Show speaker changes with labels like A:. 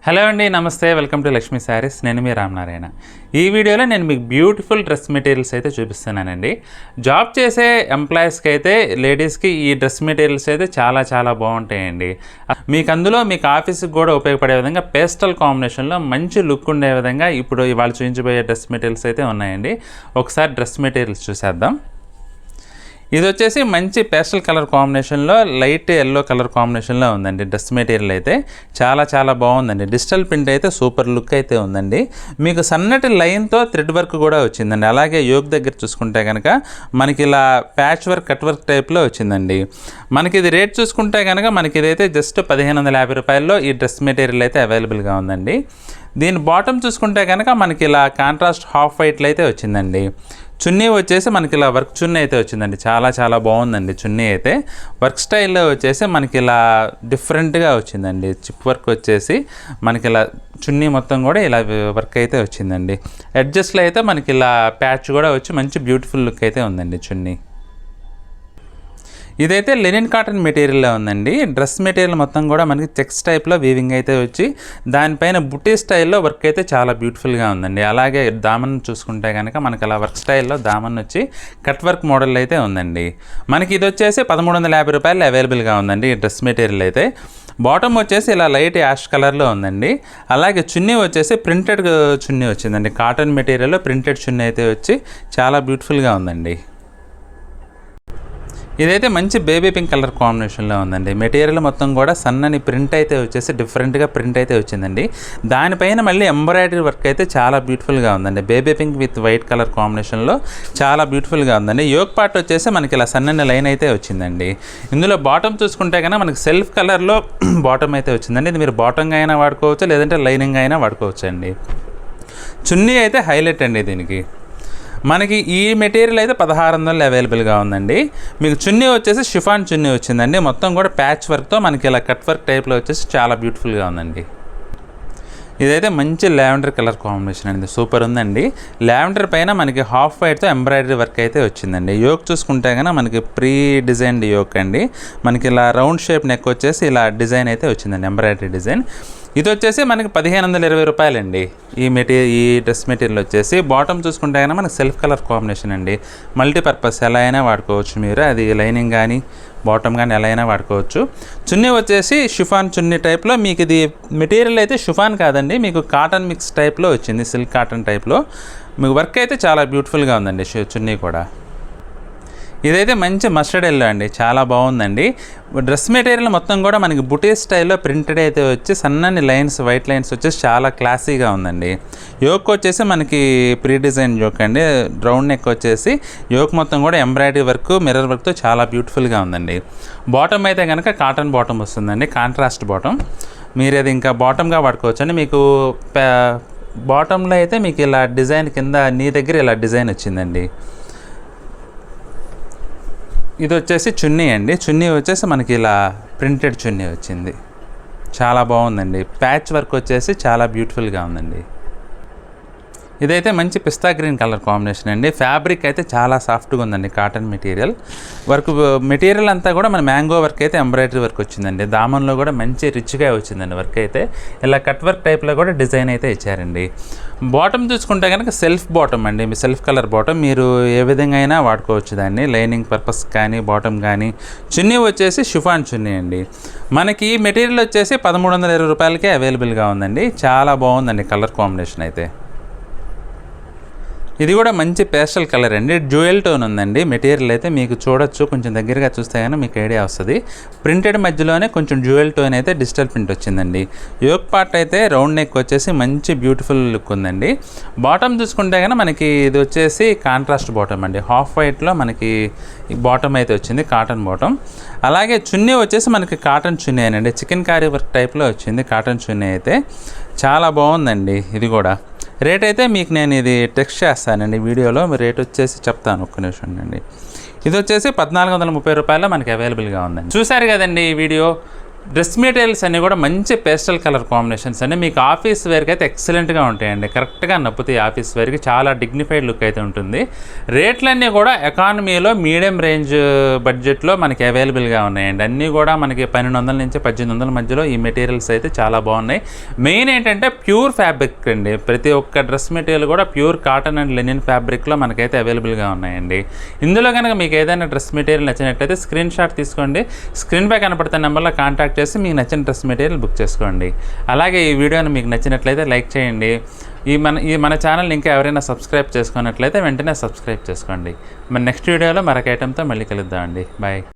A: Hello అండి, నమస్తే. Welcome to Lakshmi saris. నేను మీ రామనారాయణ. ఈ వీడియోలో నేను మీకు బ్యూటిఫుల్ డ్రెస్ మెటీరియల్స్ అయితే చూపిస్తున్నానండి. జాబ్ చేసే ఎంప్లాయీస్కి అయితే, లేడీస్కి ఈ డ్రెస్ మెటీరియల్స్ అయితే చాలా బాగుంటాయండి. మీకు అందులో మీకు ఆఫీస్కి కూడా ఉపయోగపడే విధంగా పేస్టల్ కాంబినేషన్లో మంచి లుక్ ఉండే విధంగా ఇప్పుడు ఇవాళ చూపించబోయే డ్రెస్ మెటీరియల్స్ అయితే ఉన్నాయండి. ఒకసారి డ్రెస్ మెటీరియల్స్ చూసేద్దాం. ఇది వచ్చేసి మంచి పేస్టల్ కలర్ కాంబినేషన్లో లైట్ ఎల్లో కలర్ కాంబినేషన్లో ఉందండి. డ్రెస్ మెటీరియల్ అయితే చాలా బాగుందండి. డిజిటల్ ప్రింట్ అయితే సూపర్ లుక్ అయితే ఉందండి. మీకు సన్నటి లైన్తో థ్రెడ్ వర్క్ కూడా వచ్చిందండి. అలాగే యోక్ దగ్గర చూసుకుంటే కనుక మనకి ఇలా ప్యాచ్ వర్క్ కట్ వర్క్ టైప్లో వచ్చిందండి. మనకి ఇది రేట్ చూసుకుంటే కనుక మనకి ఇదైతే జస్ట్ 1550 రూపాయల్లో ఈ డ్రెస్ మెటీరియల్ అయితే అవైలబుల్గా ఉందండి. దీని బాటమ్ చూసుకుంటే కనుక మనకి ఇలా కాంట్రాస్ట్ హాఫ్ వైట్లో అయితే వచ్చిందండి. చున్నీ వచ్చేసి మనకి ఇలా వర్క్ చున్నీ అయితే వచ్చిందండి. చాలా బాగుందండి. చున్నీ అయితే వర్క్ స్టైల్లో వచ్చేసి మనకి ఇలా డిఫరెంట్గా వచ్చిందండి. చిప్ వర్క్ వచ్చేసి మనకి ఇలా చున్నీ మొత్తం కూడా ఇలా వర్క్ అయితే వచ్చిందండి. ఎడ్జస్ట్లో అయితే మనకి ఇలా ప్యాచ్ కూడా వచ్చి మంచి బ్యూటిఫుల్ లుక్ అయితే ఉందండి చున్నీ. ఇదైతే లెనిన్ కాటన్ మెటీరియల్లో ఉందండి. డ్రెస్ మెటీరియల్ మొత్తం కూడా మనకి చెక్స్ టైప్లో వీవింగ్ అయితే వచ్చి దానిపైన బుటీ స్టైల్లో వర్క్ అయితే చాలా బ్యూటిఫుల్గా ఉందండి. అలాగే దామన్ చూసుకుంటే కనుక మనకి అలా వర్క్ స్టైల్లో దామన్ వచ్చి కట్ వర్క్ మోడల్ అయితే ఉందండి. మనకి ఇది వచ్చేసి 1350 రూపాయలు అవైలబుల్గా ఉందండి ఈ డ్రెస్ మెటీరియల్ అయితే. బాటమ్ వచ్చేసి ఇలా లైట్ యాష్ కలర్లో ఉందండి. అలాగే చున్నీ వచ్చేసి ప్రింటెడ్ చున్నీ వచ్చిందండి. కాటన్ మెటీరియల్లో ప్రింటెడ్ చున్నీ అయితే వచ్చి చాలా బ్యూటిఫుల్గా ఉందండి. ఇదైతే మంచి బేబీ పింక్ కలర్ కాంబినేషన్లో ఉందండి. మెటీరియల్ మొత్తం కూడా సన్నని ప్రింట్ అయితే వచ్చేసి డిఫరెంట్గా ప్రింట్ అయితే వచ్చిందండి. దానిపైన మళ్ళీ ఎంబ్రాయిడరీ వర్క్ అయితే చాలా బ్యూటిఫుల్గా ఉందండి. Baby pink with white colour కాంబినేషన్లో చాలా బ్యూటిఫుల్గా ఉందండి. యోక్ పార్ట్ వచ్చేసి మనకి ఇలా సన్నని లైన్ అయితే వచ్చిందండి. ఇందులో బాటమ్ చూసుకుంటే కన్నా మనకి సెల్ఫ్ కలర్లో బాటమ్ అయితే వచ్చిందండి. ఇది మీరు బాటంగా అయినా వాడుకోవచ్చు, లేదంటే లైనింగ్ అయినా వాడుకోవచ్చు అండి. చున్నీ అయితే హైలైట్ అండి దీనికి. మనకి ఈ మెటీరియల్ అయితే 1600 అవైలబుల్గా ఉందండి. మీకు చున్నీ వచ్చేసి షిఫాన్ చున్నీ వచ్చిందండి. మొత్తం కూడా ప్యాచ్ వర్క్తో మనకి ఇలా కట్ వర్క్ టైప్లో వచ్చేసి చాలా బ్యూటిఫుల్గా ఉందండి. ఇదైతే మంచి లావెండర్ కలర్ కాంబినేషన్ అండి. సూపర్ ఉందండి. లావెండర్ పైన మనకి హాఫ్ వైట్తో ఎంబ్రాయిడరీ వర్క్ అయితే వచ్చిందండి. యోక్ చూసుకుంటే కనుక మనకి ప్రీ డిజైన్డ్ యోక్ అండి. మనకి ఇలా రౌండ్ షేప్ నెక్ వచ్చేసి ఇలా డిజైన్ అయితే వచ్చిందండి, ఎంబ్రాయిడరీ డిజైన్. ఇది వచ్చేసి మనకి 1520 రూపాయలండి. ఈ డ్రెస్ మెటీరియల్ వచ్చేసి బాటమ్ చూసుకుంటే కనుక మనకి సెల్ఫ్ కలర్ కాంబినేషన్ అండి. మల్టీపర్పస్ ఎలా అయినా వాడుకోవచ్చు మీరు. అది లైనింగ్ కానీ బాటమ్ కానీ ఎలా అయినా వాడుకోవచ్చు. చున్నీ వచ్చేసి షిఫాన్ చున్నీ టైప్లో. మీకు ఇది మెటీరియల్ అయితే షిఫాన్ కాదండి, మీకు కాటన్ మిక్స్ టైప్లో వచ్చింది, సిల్క్ కాటన్ టైప్లో. మీకు వర్క్ అయితే చాలా బ్యూటిఫుల్గా ఉందండి చున్నీ కూడా. ఇదైతే మంచి మస్టర్డ్ ఎల్లో అండి. చాలా బాగుందండి. డ్రెస్ మెటీరియల్ మొత్తం కూడా మనకి బుటీ స్టైల్లో ప్రింటెడ్ అయితే వచ్చి సన్నని లైన్స్, వైట్ లైన్స్ వచ్చేసి చాలా క్లాసీగా ఉందండి. యోక్ వచ్చేసి మనకి ప్రీ డిజైన్ యోక్ అండి. రౌండ్ నెక్ వచ్చేసి యోక్ మొత్తం కూడా ఎంబ్రాయిడరీ వర్క్, మిర్రర్ వర్క్తో చాలా బ్యూటిఫుల్గా ఉందండి. బాటమ్ అయితే కనుక కాటన్ బాటమ్ వస్తుందండి, కాంట్రాస్ట్ బాటమ్. మీరు అది ఇంకా బాటమ్గా వాడుకోవచ్చు అండి. మీకు బాటంలో అయితే మీకు ఇలా డిజైన్ కింద నీ దగ్గర ఇలా డిజైన్ వచ్చిందండి. ఇది వచ్చేసి చున్నీ అండి. చున్నీ వచ్చేసి మనకి ఇలా ప్రింటెడ్ చున్నీ వచ్చింది. చాలా బాగుందండి. ప్యాచ్ వర్క్ వచ్చేసి చాలా బ్యూటిఫుల్గా ఉందండి. ఇదైతే మంచి పిస్తా గ్రీన్ కలర్ కాంబినేషన్ అండి. ఫ్యాబ్రిక్ అయితే చాలా సాఫ్ట్గా ఉందండి. కాటన్ మెటీరియల్ మెటీరియల్ అంతా కూడా మన మ్యాంగో వర్క్ అయితే ఎంబ్రాయిడరీ వర్క్ వచ్చిందండి. దామన్లో కూడా మంచి రిచ్గా వచ్చిందండి వర్క్ అయితే. ఇలా కట్ వర్క్ టైప్లో కూడా డిజైన్ అయితే ఇచ్చారండి. బాటమ్ చూసుకుంటే కనుక సెల్ఫ్ బాటమ్ అండి. మీ సెల్ఫ్ కలర్ బాటమ్ మీరు ఏ విధంగా అయినా వాడుకోవచ్చు దాన్ని, లైనింగ్ పర్పస్ కానీ బాటమ్ కానీ. చున్నీ వచ్చేసి షిఫాన్ చున్నీ అండి. మనకి ఈ మెటీరియల్ వచ్చేసి 1320 రూపాయలకే అవైలబుల్గా ఉందండి. చాలా బాగుందండి కలర్ కాంబినేషన్ అయితే. ఇది కూడా మంచి పేస్టల్ కలర్ అండి. డ్యూయల్ టోన్ ఉందండి. మెటీరియల్ అయితే మీకు చూడొచ్చు, కొంచెం దగ్గరగా చూస్తే కానీ మీకు ఐడియా వస్తుంది. ప్రింటెడ్ మధ్యలోనే కొంచెం డ్యూయల్ టోన్ అయితే డిజిటల్ ప్రింట్ వచ్చిందండి. యోక్ పార్ట్ అయితే రౌండ్ నెక్ వచ్చేసి మంచి బ్యూటిఫుల్ లుక్ ఉందండి. బాటమ్ చూసుకుంటే కానీ మనకి ఇది వచ్చేసి కాంట్రాస్ట్ బాటమ్ అండి. హాఫ్ వైట్లో మనకి బాటమ్ అయితే వచ్చింది, కాటన్ బాటమ్. అలాగే చున్నీ వచ్చేసి మనకి కాటన్ చున్నీ అండి. చికెన్ కారీ వర్క్ టైప్లో వచ్చింది కాటన్ చున్నీ అయితే. చాలా బాగుందండి. ఇది కూడా రేట్ అయితే మీకు నేను ఇది టెక్స్ట్ చేస్తానండి వీడియోలో. రేట్ వచ్చేసి చెప్తాను, ఒక్క నిమిషం అండి. ఇది వచ్చేసి 1430 రూపాయల్లో మనకి అవైలబుల్గా ఉందండి. చూశారు కదండి ఈ వీడియో. డ్రెస్ మెటీరియల్స్ అన్నీ కూడా మంచి పేస్టల్ కలర్ కాంబినేషన్స్ అండి. మీకు ఆఫీస్ వేర్కి అయితే ఎక్సలెంట్గా ఉంటాయండి. కరెక్ట్గా నప్పుతాయి ఆఫీస్ వేర్కి, చాలా డిగ్నిఫైడ్ లుక్ అయితే ఉంటుంది. రేట్లన్నీ కూడా ఎకానమీలో మీడియం రేంజ్ బడ్జెట్లో మనకి అవైలబుల్గా ఉన్నాయండి. అన్నీ కూడా మనకి 1200 నుంచి 1800 మధ్యలో ఈ మెటీరియల్స్ అయితే చాలా బాగున్నాయి. మెయిన్ ఏంటంటే ప్యూర్ ఫ్యాబ్రిక్ అండి. ప్రతి ఒక్క డ్రెస్ మెటీరియల్ కూడా ప్యూర్ కాటన్ అండ్ లెనిన్ ఫ్యాబ్రిక్లో మనకైతే అవైలబుల్గా ఉన్నాయండి. ఇందులో కనుక మీకు ఏదైనా డ్రెస్ మెటీరియల్ నచ్చినట్లయితే స్క్రీన్ షాట్ తీసుకోండి. స్క్రీన్ పై కనపడుతున్న నెంబర్లో కాంటాక్ట్ చేసి మీకు నచ్చిన డ్రెస్ మెటీరియల్ బుక్ చేసుకోండి. అలాగే ఈ వీడియోని మీకు నచ్చినట్లయితే లైక్ చేయండి. మన ఛానల్ ఇంకా ఎవరైనా సబ్స్క్రైబ్ చేసుకున్నట్లయితే వెంటనే సబ్స్క్రైబ్ చేసుకోండి. మన నెక్స్ట్ వీడియోలో మరొక ఐటెంతో మళ్ళీ కలుద్దామండి. బాయ్.